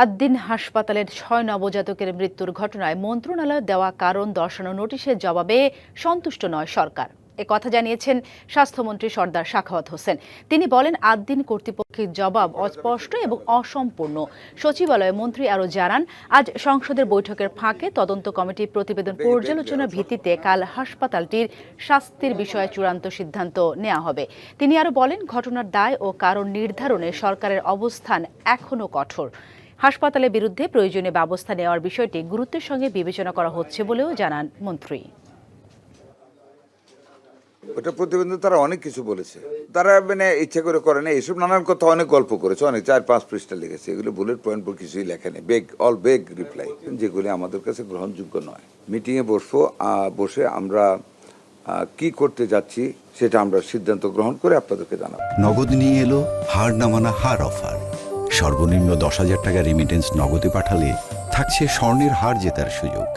আদ্দিন হাসপাতালের ৬ নবজাতকের মৃত্যুর ঘটনায় মন্ত্রণালয়ের দেওয়া কারণ দর্শানো নোটিশের জবাবে সন্তুষ্ট নয় সরকার। কথা জানিয়েছেন স্বাস্থ্যমন্ত্রী সর্দার সাখাওয়াত হোসেন। তিনি বলেন, আদ্দিন কর্তৃপক্ষের জবাব অস্পষ্ট এবং অসম্পূর্ণ। সচিবালয়ে মন্ত্রী আরও জানান, আজ সংসদের বৈঠকের ফাঁকে তদন্ত কমিটির প্রতিবেদন পর্যালোচনার ভিত্তিতে কাল হাসপাতালটির শাস্তির বিষয়ে চূড়ান্ত সিদ্ধান্ত নেওয়া হবে। তিনি আরও বলেন, ঘটনার দায় ও কারণ নির্ধারণে সরকারের অবস্থান এখনও কঠোর। হাসপাতালের বিরুদ্ধে প্রয়োজনীয় ব্যবস্থা নেওয়ার বিষয়টি গুরুত্বের সঙ্গে বিবেচনা করা হচ্ছে বলেও জানান মন্ত্রী। ওটা প্রতিবেদন তারা অনেক কিছু বলেছে, তারা ইচ্ছা করে না, এইসব নানান কথা অনেক গল্প করেছে, অনেক 4-5 পৃষ্ঠা লিখেছে। এগুলো বুলেট পয়েন্ট পর কিছুই লেখা নেই, বেগ রিপ্লাই, যেগুলি আমাদের কাছে গ্রহণযোগ্য নয়। মিটিংয়ে বসে আমরা কি করতে যাচ্ছি সেটা আমরা সিদ্ধান্ত গ্রহণ করে আপনাদেরকে জানাবো। নগদ নিয়ে এলো হার না মানা হার অফার। সর্বনিম্ন 10,000 টাকা রেমিটেন্স নগদে পাঠালে থাকছে স্বর্ণের হার জেতার সুযোগ।